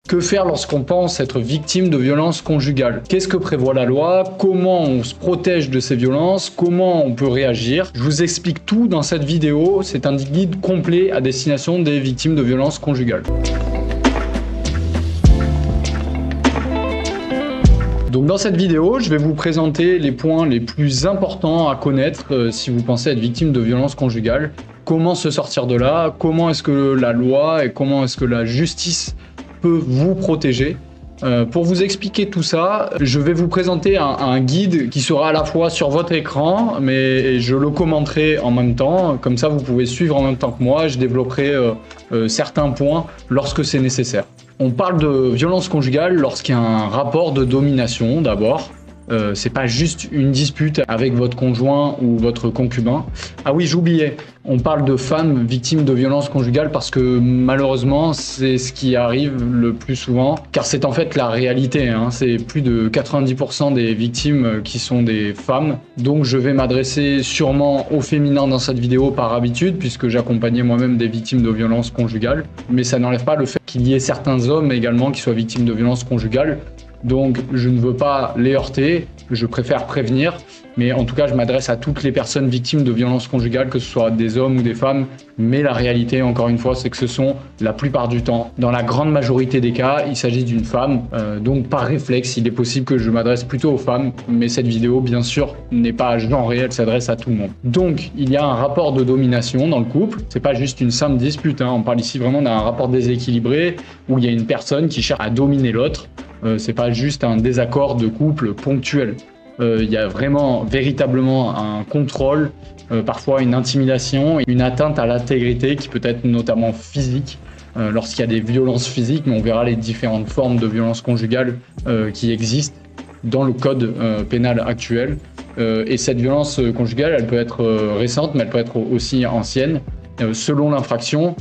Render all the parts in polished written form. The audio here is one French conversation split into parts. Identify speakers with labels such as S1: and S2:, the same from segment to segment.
S1: Que faire lorsqu'on pense être victime de violences conjugales? Qu'est-ce que prévoit la loi? Comment on se protège de ces violences? Comment on peut réagir? Je vous explique tout dans cette vidéo. C'est un guide complet à destination des victimes de violences conjugales. Donc dans cette vidéo, je vais vous présenter les points les plus importants à connaître si vous pensez être victime de violences conjugales. Comment se sortir de là? Comment est-ce que la loi et comment est-ce que la justice peut vous protéger. Pour vous expliquer tout ça, je vais vous présenter un guide qui sera à la fois sur votre écran, mais je le commenterai en même temps. Comme ça, vous pouvez suivre en même temps que moi. Je développerai certains points lorsque c'est nécessaire. On parle de violence conjugale lorsqu'il y a un rapport de domination d'abord. C'est pas juste une dispute avec votre conjoint ou votre concubin. Ah oui, j'oubliais, on parle de femmes victimes de violences conjugales parce que malheureusement, c'est ce qui arrive le plus souvent, car c'est en fait la réalité, hein. C'est plus de 90% des victimes qui sont des femmes. Donc je vais m'adresser sûrement au féminin dans cette vidéo par habitude, puisque j'accompagnais moi-même des victimes de violences conjugales. Mais ça n'enlève pas le fait qu'il y ait certains hommes également qui soient victimes de violences conjugales. Donc je ne veux pas les heurter, je préfère prévenir, mais en tout cas je m'adresse à toutes les personnes victimes de violences conjugales, que ce soit des hommes ou des femmes, mais la réalité encore une fois c'est que ce sont la plupart du temps, dans la grande majorité des cas, il s'agit d'une femme, donc par réflexe il est possible que je m'adresse plutôt aux femmes, mais cette vidéo bien sûr n'est pas genrée, elle s'adresse à tout le monde. Donc il y a un rapport de domination dans le couple, c'est pas juste une simple dispute, hein. On parle ici vraiment d'un rapport déséquilibré où il y a une personne qui cherche à dominer l'autre. C'est pas juste un désaccord de couple ponctuel. Il y a vraiment, véritablement un contrôle, parfois une intimidation, une atteinte à l'intégrité qui peut être notamment physique, lorsqu'il y a des violences physiques, mais on verra les différentes formes de violences conjugales qui existent dans le code pénal actuel. Et cette violence conjugale, elle peut être récente, mais elle peut être aussi ancienne. Selon l'infraction,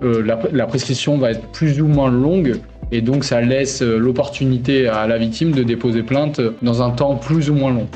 S1: la prescription va être plus ou moins longue, et donc ça laisse l'opportunité à la victime de déposer plainte dans un temps plus ou moins long.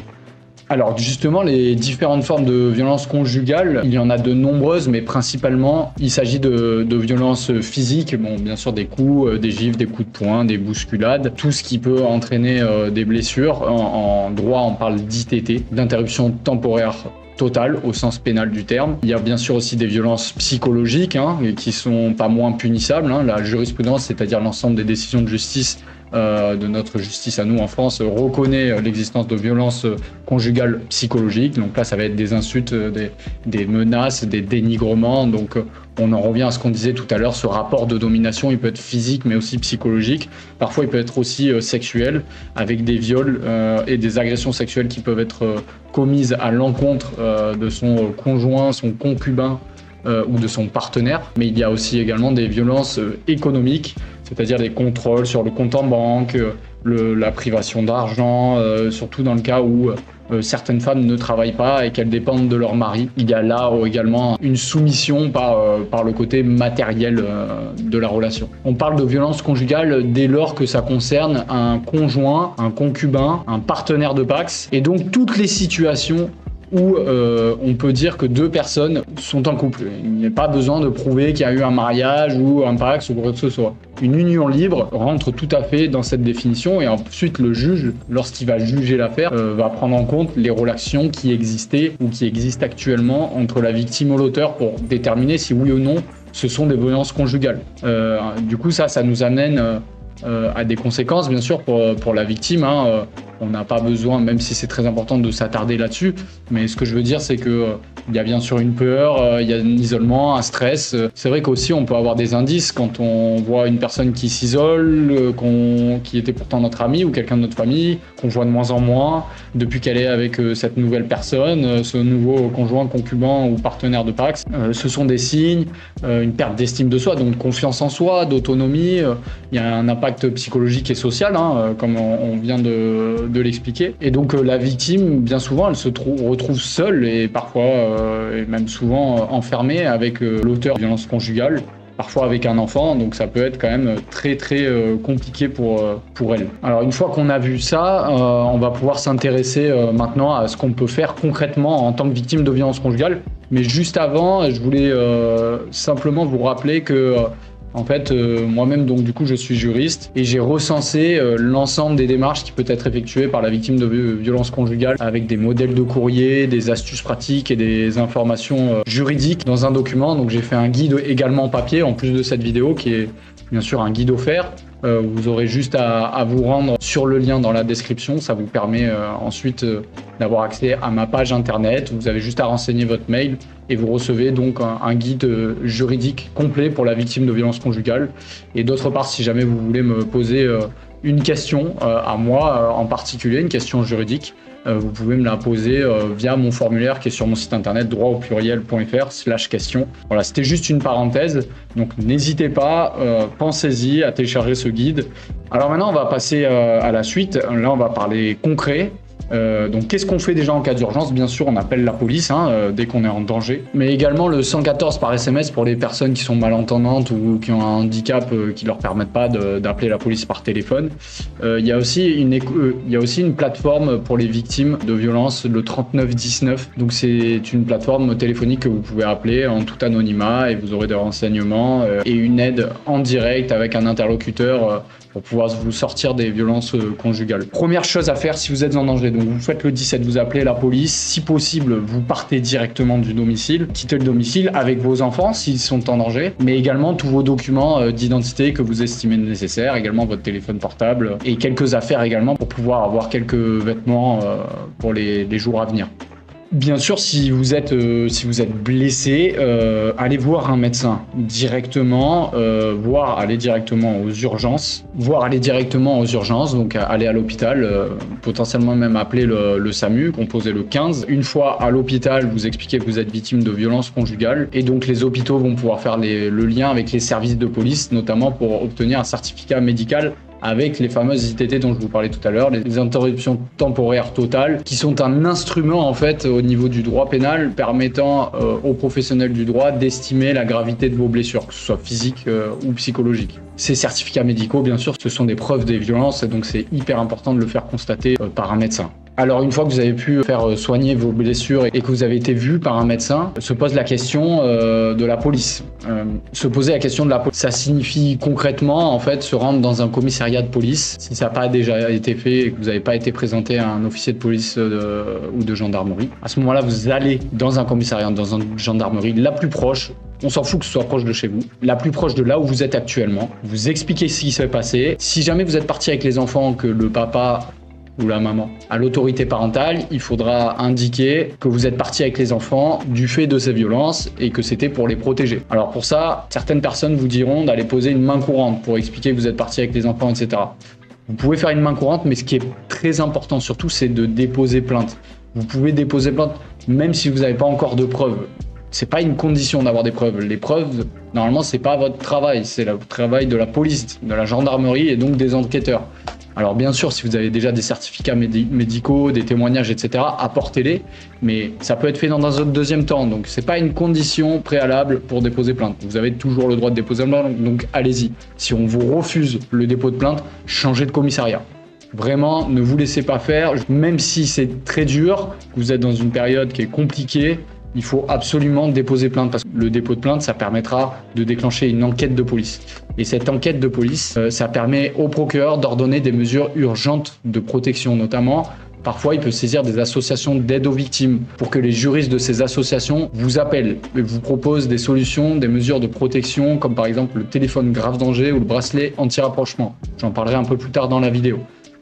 S1: Alors justement, les différentes formes de violences conjugales, il y en a de nombreuses, mais principalement il s'agit de violences physiques, bon, bien sûr des coups, des gifles, des coups de poing, des bousculades, tout ce qui peut entraîner des blessures. En droit on parle d'ITT, d'interruption temporaire totale au sens pénal du terme. Il y a bien sûr aussi des violences psychologiques qui sont pas moins punissables. La jurisprudence, c'est-à-dire l'ensemble des décisions de justice de notre justice à nous en France, reconnaît l'existence de violences conjugales psychologiques. Donc là, ça va être des insultes, des menaces, des dénigrements. Donc on en revient à ce qu'on disait tout à l'heure, ce rapport de domination, il peut être physique mais aussi psychologique. Parfois, il peut être aussi sexuel, avec des viols et des agressions sexuelles qui peuvent être commises à l'encontre de son conjoint, son concubin ou de son partenaire. Mais il y a aussi également des violences économiques, c'est-à-dire des contrôles sur le compte en banque, la privation d'argent, surtout dans le cas où certaines femmes ne travaillent pas et qu'elles dépendent de leur mari. Il y a là également une soumission par le côté matériel de la relation. On parle de violence conjugale dès lors que ça concerne un conjoint, un concubin, un partenaire de Pacs, et donc toutes les situations où on peut dire que deux personnes sont en couple. Il n'y a pas besoin de prouver qu'il y a eu un mariage ou un Pacs ou quoi que ce soit. Une union libre rentre tout à fait dans cette définition, et ensuite le juge, lorsqu'il va juger l'affaire, va prendre en compte les relations qui existaient ou qui existent actuellement entre la victime et l'auteur pour déterminer si oui ou non ce sont des violences conjugales. Du coup ça nous amène à des conséquences bien sûr pour la victime. On n'a pas besoin, même si c'est très important, de s'attarder là-dessus, mais ce que je veux dire c'est que il y a bien sûr une peur, il y a un isolement, un stress. C'est vrai qu'aussi on peut avoir des indices quand on voit une personne qui s'isole, qui était pourtant notre ami ou quelqu'un de notre famille, qu'on voit de moins en moins depuis qu'elle est avec cette nouvelle personne, ce nouveau conjoint, concubin ou partenaire de Pacs. Ce sont des signes, une perte d'estime de soi, donc de confiance en soi, d'autonomie. Il y a un impact psychologique et social, comme on vient de l'expliquer. Et donc la victime, bien souvent, elle se retrouve seule et parfois, et même souvent, enfermée avec l'auteur de violences conjugales, parfois avec un enfant, donc ça peut être quand même très compliqué pour elle. Alors une fois qu'on a vu ça, on va pouvoir s'intéresser maintenant à ce qu'on peut faire concrètement en tant que victime de violences conjugales. Mais juste avant, je voulais simplement vous rappeler que En fait, moi-même, donc du coup, je suis juriste et j'ai recensé l'ensemble des démarches qui peuvent être effectuées par la victime de violences conjugales avec des modèles de courrier, des astuces pratiques et des informations juridiques dans un document. Donc j'ai fait un guide également en papier, en plus de cette vidéo, qui est bien sûr un guide offert. Vous aurez juste à vous rendre sur le lien dans la description. Ça vous permet ensuite d'avoir accès à ma page internet. Vous avez juste à renseigner votre mail et vous recevez donc un guide juridique complet pour la victime de violences conjugales. Et d'autre part, si jamais vous voulez me poser une question à moi en particulier, une question juridique, vous pouvez me la poser via mon formulaire qui est sur mon site internet droitauppluriel.fr/question. Voilà, c'était juste une parenthèse, donc n'hésitez pas, pensez-y à télécharger ce guide. Alors maintenant, on va passer à la suite. Là, on va parler concret. Donc qu'est-ce qu'on fait déjà en cas d'urgence? Bien sûr, on appelle la police dès qu'on est en danger, mais également le 114 par SMS pour les personnes qui sont malentendantes ou qui ont un handicap qui leur permettent pas d'appeler la police par téléphone. Il y a aussi une plateforme pour les victimes de violences, le 3919. Donc c'est une plateforme téléphonique que vous pouvez appeler en tout anonymat et vous aurez des renseignements et une aide en direct avec un interlocuteur pour pouvoir vous sortir des violences conjugales. Première chose à faire si vous êtes en danger, donc vous faites le 17, vous appelez la police. Si possible, vous partez directement du domicile, quittez le domicile avec vos enfants s'ils sont en danger, mais également tous vos documents d'identité que vous estimez nécessaires, également votre téléphone portable et quelques affaires également pour pouvoir avoir quelques vêtements pour les jours à venir. Bien sûr, si vous êtes blessé, allez voir un médecin directement, aller directement aux urgences, donc aller à l'hôpital, potentiellement même appeler le SAMU, composer le 15. Une fois à l'hôpital, vous expliquez que vous êtes victime de violences conjugales et donc les hôpitaux vont pouvoir faire le lien avec les services de police, notamment pour obtenir un certificat médical avec les fameuses ITT dont je vous parlais tout à l'heure, les interruptions temporaires totales, qui sont un instrument en fait au niveau du droit pénal permettant aux professionnels du droit d'estimer la gravité de vos blessures, que ce soit physiques ou psychologiques. Ces certificats médicaux, bien sûr, ce sont des preuves des violences et donc c'est hyper important de le faire constater par un médecin. Alors une fois que vous avez pu faire soigner vos blessures et que vous avez été vu par un médecin, se pose la question de la police. Se poser la question de la police, ça signifie concrètement en fait se rendre dans un commissariat de police. Si ça n'a pas déjà été fait et que vous n'avez pas été présenté à un officier de police ou de gendarmerie, à ce moment-là vous allez dans un commissariat, dans une gendarmerie la plus proche. On s'en fout que ce soit proche de chez vous, la plus proche de là où vous êtes actuellement. Vous expliquez ce qui s'est passé. Si jamais vous êtes parti avec les enfants, que le papa ou la maman à l'autorité parentale, il faudra indiquer que vous êtes parti avec les enfants du fait de ces violences et que c'était pour les protéger. Alors pour ça, certaines personnes vous diront d'aller poser une main courante pour expliquer que vous êtes parti avec les enfants, etc. Vous pouvez faire une main courante, mais ce qui est très important surtout, c'est de déposer plainte. Vous pouvez déposer plainte même si vous n'avez pas encore de preuves. C'est pas une condition d'avoir des preuves. Les preuves, normalement, c'est pas votre travail, c'est le travail de la police, de la gendarmerie et donc des enquêteurs. Alors bien sûr, si vous avez déjà des certificats médicaux, des témoignages, etc., apportez-les, mais ça peut être fait dans un deuxième temps. Donc c'est pas une condition préalable pour déposer plainte. Vous avez toujours le droit de déposer plainte, donc allez-y. Si on vous refuse le dépôt de plainte, changez de commissariat. Vraiment, ne vous laissez pas faire, même si c'est très dur, que vous êtes dans une période qui est compliquée, il faut absolument déposer plainte parce que le dépôt de plainte, ça permettra de déclencher une enquête de police. Et cette enquête de police, ça permet au procureur d'ordonner des mesures urgentes de protection, notamment. Parfois, il peut saisir des associations d'aide aux victimes pour que les juristes de ces associations vous appellent et vous proposent des solutions, des mesures de protection, comme par exemple le téléphone grave danger ou le bracelet anti-rapprochement. J'en parlerai un peu plus tard dans la vidéo.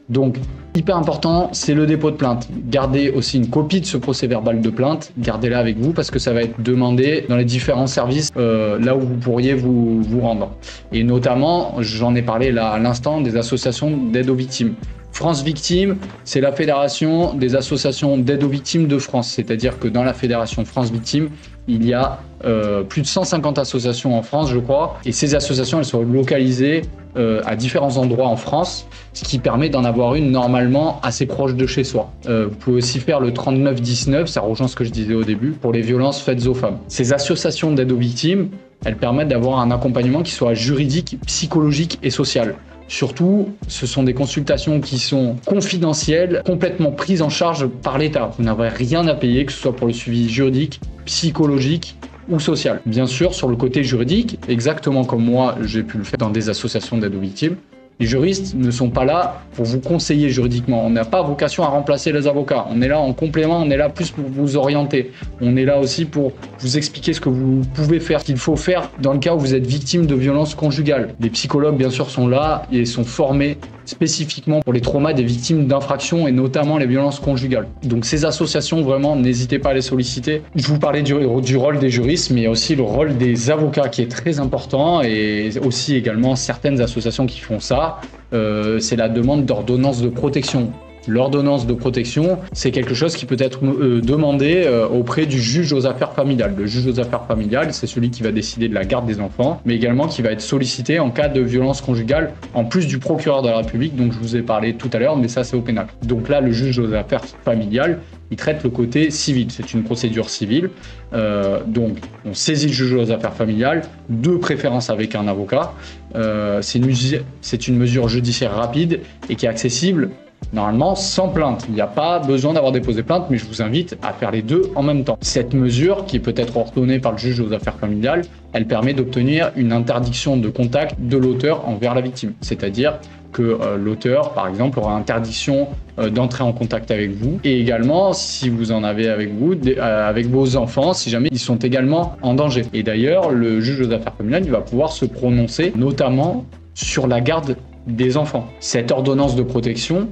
S1: Donc, hyper important, c'est le dépôt de plainte. Gardez aussi une copie de ce procès-verbal de plainte, gardez-la avec vous parce que ça va être demandé dans les différents services là où vous pourriez vous rendre. Et notamment, j'en ai parlé là à l'instant, des associations d'aide aux victimes. France Victimes, c'est la fédération des associations d'aide aux victimes de France. C'est-à-dire que dans la fédération France Victimes, il y a plus de 150 associations en France, je crois. Et ces associations, elles sont localisées à différents endroits en France, ce qui permet d'en avoir une normalement assez proche de chez soi. Vous pouvez aussi faire le 3919, ça rejoint ce que je disais au début, pour les violences faites aux femmes. Ces associations d'aide aux victimes, elles permettent d'avoir un accompagnement qui soit juridique, psychologique et social. Surtout, ce sont des consultations qui sont confidentielles, complètement prises en charge par l'État. Vous n'aurez rien à payer, que ce soit pour le suivi juridique, psychologique ou sociale. Bien sûr, sur le côté juridique, exactement comme moi j'ai pu le faire dans des associations d'aide aux victimes, les juristes ne sont pas là pour vous conseiller juridiquement. On n'a pas vocation à remplacer les avocats. On est là en complément, on est là plus pour vous orienter. On est là aussi pour vous expliquer ce que vous pouvez faire, ce qu'il faut faire dans le cas où vous êtes victime de violences conjugales. Les psychologues, bien sûr, sont là et sont formés spécifiquement pour les traumas des victimes d'infractions et notamment les violences conjugales. Donc ces associations, vraiment, n'hésitez pas à les solliciter. Je vous parlais du rôle des juristes, mais il y a aussi le rôle des avocats qui est très important et aussi également certaines associations qui font ça. C'est la demande d'ordonnance de protection. L'ordonnance de protection, c'est quelque chose qui peut être demandé auprès du juge aux affaires familiales. Le juge aux affaires familiales, c'est celui qui va décider de la garde des enfants, mais également qui va être sollicité en cas de violence conjugale, en plus du procureur de la République, dont je vous ai parlé tout à l'heure, mais ça c'est au pénal. Donc là, le juge aux affaires familiales, il traite le côté civil. C'est une procédure civile. Donc, on saisit le juge aux affaires familiales, de préférence avec un avocat. C'est une mesure judiciaire rapide et qui est accessible normalement sans plainte. Il n'y a pas besoin d'avoir déposé plainte, mais je vous invite à faire les deux en même temps. Cette mesure, qui peut être ordonnée par le juge aux affaires familiales, elle permet d'obtenir une interdiction de contact de l'auteur envers la victime. C'est-à-dire que l'auteur, par exemple, aura interdiction d'entrer en contact avec vous. Et également, si vous en avez avec vous, avec vos enfants, si jamais ils sont également en danger. Et d'ailleurs, le juge aux affaires familiales, il va pouvoir se prononcer, notamment sur la garde des enfants. Cette ordonnance de protection,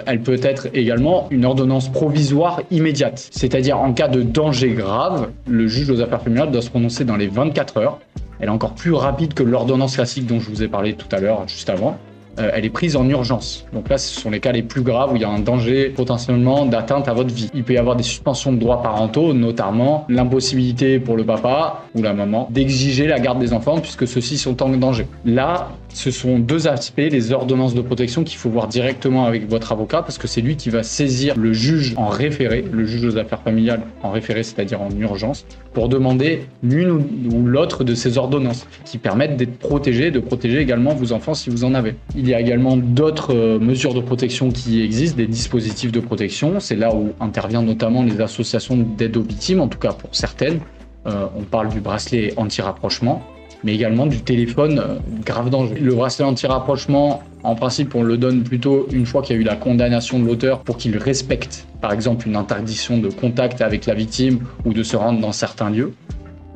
S1: elle peut être également une ordonnance provisoire immédiate. C'est-à-dire en cas de danger grave, le juge aux affaires familiales doit se prononcer dans les 24 heures. Elle est encore plus rapide que l'ordonnance classique dont je vous ai parlé tout à l'heure, juste avant. Elle est prise en urgence. Donc là, ce sont les cas les plus graves où il y a un danger potentiellement d'atteinte à votre vie. Il peut y avoir des suspensions de droits parentaux, notamment l'impossibilité pour le papa ou la maman d'exiger la garde des enfants puisque ceux-ci sont en danger. Là, ce sont deux aspects, les ordonnances de protection qu'il faut voir directement avec votre avocat parce que c'est lui qui va saisir le juge en référé, le juge aux affaires familiales en référé, c'est-à-dire en urgence, pour demander l'une ou l'autre de ces ordonnances qui permettent d'être protégés, de protéger également vos enfants si vous en avez. Il y a également d'autres mesures de protection qui existent, des dispositifs de protection. C'est là où interviennent notamment les associations d'aide aux victimes, en tout cas pour certaines. On parle du bracelet anti-rapprochement, mais également du téléphone grave danger. Le bracelet anti-rapprochement, en principe, on le donne plutôt une fois qu'il y a eu la condamnation de l'auteur pour qu'il respecte, par exemple, une interdiction de contact avec la victime ou de se rendre dans certains lieux.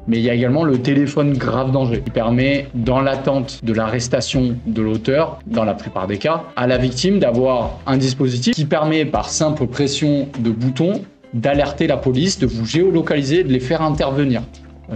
S1: Mais il y a également le téléphone grave danger qui permet, dans l'attente de l'arrestation de l'auteur, dans la plupart des cas, à la victime d'avoir un dispositif qui permet, par simple pression de bouton, d'alerter la police, de vous géolocaliser, de les faire intervenir.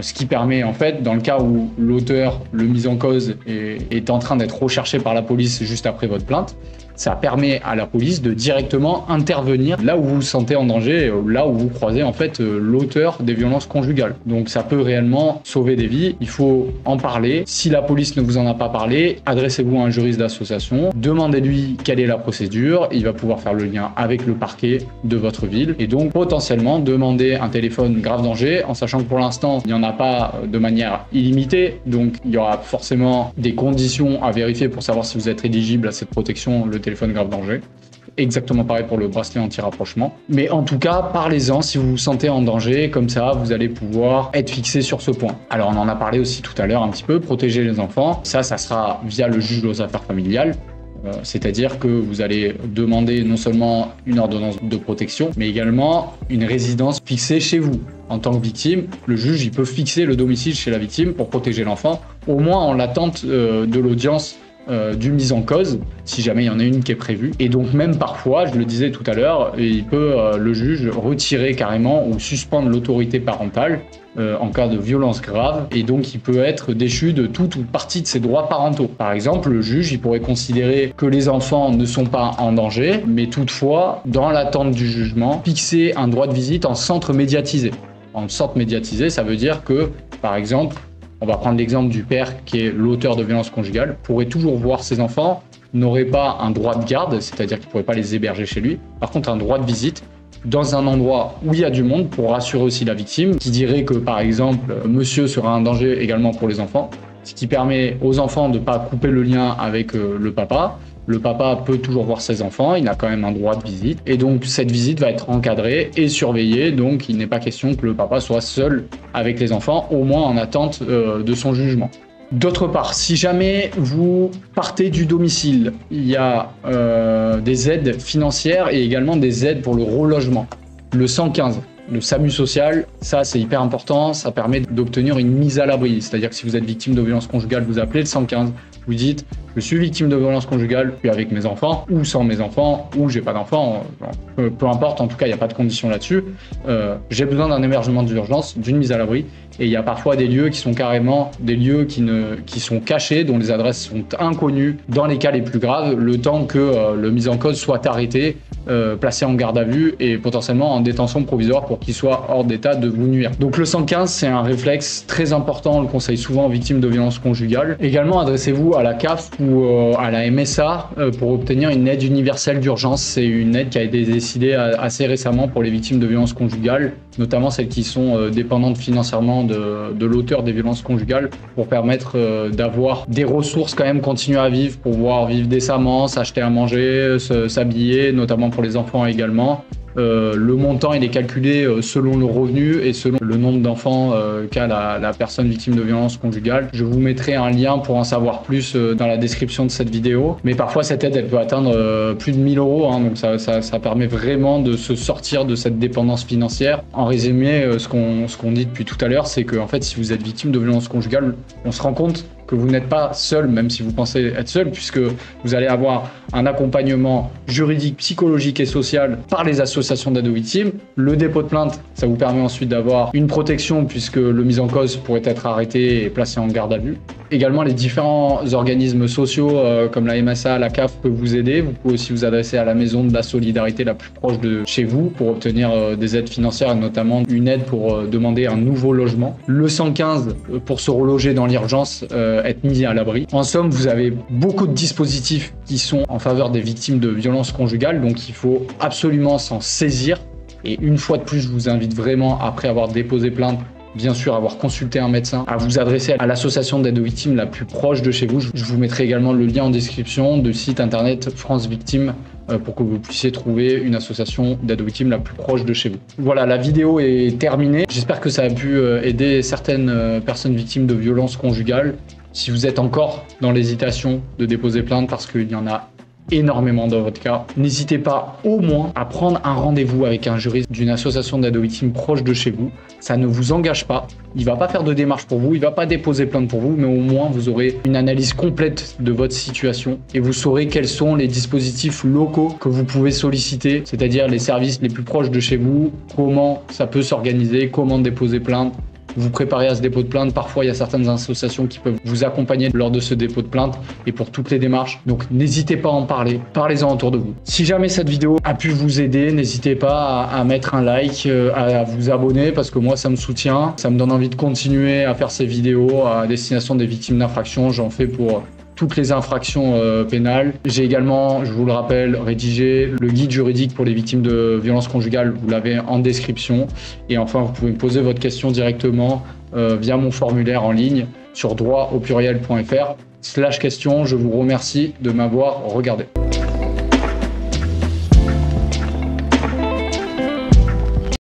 S1: Ce qui permet, en fait, dans le cas où l'auteur, le mis en cause, est en train d'être recherché par la police juste après votre plainte, ça permet à la police de directement intervenir là où vous vous sentez en danger, là où vous croisez en fait l'auteur des violences conjugales. Donc ça peut réellement sauver des vies. Il faut en parler. Si la police ne vous en a pas parlé, adressez-vous à un juriste d'association, demandez-lui quelle est la procédure. Il va pouvoir faire le lien avec le parquet de votre ville et donc potentiellement demander un téléphone grave danger, en sachant que pour l'instant il n'y en a pas de manière illimitée. Donc il y aura forcément des conditions à vérifier pour savoir si vous êtes éligible à cette protection, le téléphone grave danger. Exactement pareil pour le bracelet anti-rapprochement. Mais en tout cas, parlez-en si vous vous sentez en danger, comme ça vous allez pouvoir être fixé sur ce point. Alors on en a parlé aussi tout à l'heure un petit peu, protéger les enfants. Ça sera via le juge aux affaires familiales. C'est-à-dire que vous allez demander non seulement une ordonnance de protection, mais également une résidence fixée chez vous. En tant que victime, le juge il peut fixer le domicile chez la victime pour protéger l'enfant, au moins en l'attente de l'audience du mis en cause, si jamais il y en a une qui est prévue. Et donc même parfois, je le disais tout à l'heure, il peut, le juge, retirer carrément ou suspendre l'autorité parentale en cas de violence grave, et donc il peut être déchu de toute ou partie de ses droits parentaux. Par exemple, le juge il pourrait considérer que les enfants ne sont pas en danger, mais toutefois, dans l'attente du jugement, fixer un droit de visite en centre médiatisé. En centre médiatisé, ça veut dire que, par exemple, on va prendre l'exemple du père qui est l'auteur de violences conjugales, pourrait toujours voir ses enfants, n'aurait pas un droit de garde, c'est-à-dire qu'il ne pourrait pas les héberger chez lui, par contre un droit de visite dans un endroit où il y a du monde pour rassurer aussi la victime, qui dirait que par exemple monsieur sera un danger également pour les enfants, ce qui permet aux enfants de ne pas couper le lien avec le papa. le papa peut toujours voir ses enfants, il a quand même un droit de visite. Et donc, cette visite va être encadrée et surveillée. Donc, il n'est pas question que le papa soit seul avec les enfants, au moins en attente de son jugement. D'autre part, si jamais vous partez du domicile, il y a des aides financières et également des aides pour le relogement. Le 115, le SAMU social, ça c'est hyper important, ça permet d'obtenir une mise à l'abri. C'est-à-dire que si vous êtes victime de violence conjugale, vous appelez le 115, vous dites « je suis victime de violence conjugale, je suis avec mes enfants, ou sans mes enfants, ou j'ai pas d'enfants », peu importe, en tout cas il n'y a pas de condition là-dessus. J'ai besoin d'un hébergement d'urgence, d'une mise à l'abri. Et il y a parfois des lieux qui sont carrément des lieux qui sont cachés, dont les adresses sont inconnues dans les cas les plus graves, le temps que le mis en cause soit arrêté, placé en garde à vue et potentiellement en détention provisoire pour qu'il soit hors d'état de vous nuire. Donc le 115, c'est un réflexe très important, on le conseille souvent aux victimes de violences conjugales. Également, adressez-vous à la CAF ou à la MSA pour obtenir une aide universelle d'urgence. C'est une aide qui a été décidée assez récemment pour les victimes de violences conjugales, notamment celles qui sont dépendantes financièrement de l'auteur des violences conjugales, pour permettre d'avoir des ressources quand même, continuer à vivre, pour pouvoir vivre décemment, s'acheter à manger, s'habiller, notamment pour les enfants également. Le montant il est calculé selon le revenu et selon le nombre d'enfants qu'a la personne victime de violences conjugales. Je vous mettrai un lien pour en savoir plus dans la description de cette vidéo. Mais parfois cette aide elle peut atteindre plus de 1000 €, hein, donc ça permet vraiment de se sortir de cette dépendance financière. En résumé, ce qu'on dit depuis tout à l'heure, c'est que en fait, si vous êtes victime de violences conjugales, on se rend compte que vous n'êtes pas seul, même si vous pensez être seul, puisque vous allez avoir un accompagnement juridique, psychologique et social par les associations d'aide aux victimes. Le dépôt de plainte, ça vous permet ensuite d'avoir une protection puisque le mis en cause pourrait être arrêté et placé en garde à vue. Également, les différents organismes sociaux comme la MSA, la CAF peuvent vous aider. Vous pouvez aussi vous adresser à la maison de la solidarité la plus proche de chez vous pour obtenir des aides financières, notamment une aide pour demander un nouveau logement. Le 115 pour se reloger dans l'urgence, être mis à l'abri. En somme, vous avez beaucoup de dispositifs qui sont en faveur des victimes de violences conjugales, donc il faut absolument s'en saisir. Et une fois de plus, je vous invite vraiment, après avoir déposé plainte, bien sûr avoir consulté un médecin, à vous adresser à l'association d'aide aux victimes la plus proche de chez vous. Je vous mettrai également le lien en description du site internet France Victimes pour que vous puissiez trouver une association d'aide aux victimes la plus proche de chez vous. Voilà, la vidéo est terminée. J'espère que ça a pu aider certaines personnes victimes de violences conjugales. Si vous êtes encore dans l'hésitation de déposer plainte, parce qu'il y en a énormément dans votre cas, n'hésitez pas au moins à prendre un rendez-vous avec un juriste d'une association d'aide aux victimes proche de chez vous. Ça ne vous engage pas, il ne va pas faire de démarche pour vous, il ne va pas déposer plainte pour vous, mais au moins vous aurez une analyse complète de votre situation et vous saurez quels sont les dispositifs locaux que vous pouvez solliciter, c'est-à-dire les services les plus proches de chez vous, comment ça peut s'organiser, comment déposer plainte. Vous préparez à ce dépôt de plainte. Parfois, il y a certaines associations qui peuvent vous accompagner lors de ce dépôt de plainte et pour toutes les démarches. Donc, n'hésitez pas à en parler. Parlez-en autour de vous. Si jamais cette vidéo a pu vous aider, n'hésitez pas à mettre un like, à vous abonner parce que moi, ça me soutient. Ça me donne envie de continuer à faire ces vidéos à destination des victimes d'infractions. J'en fais pour toutes les infractions pénales. J'ai également, je vous le rappelle, rédigé le guide juridique pour les victimes de violences conjugales. Vous l'avez en description. Et enfin, vous pouvez me poser votre question directement via mon formulaire en ligne sur droit-au-pluriel.fr/question. Je vous remercie de m'avoir regardé.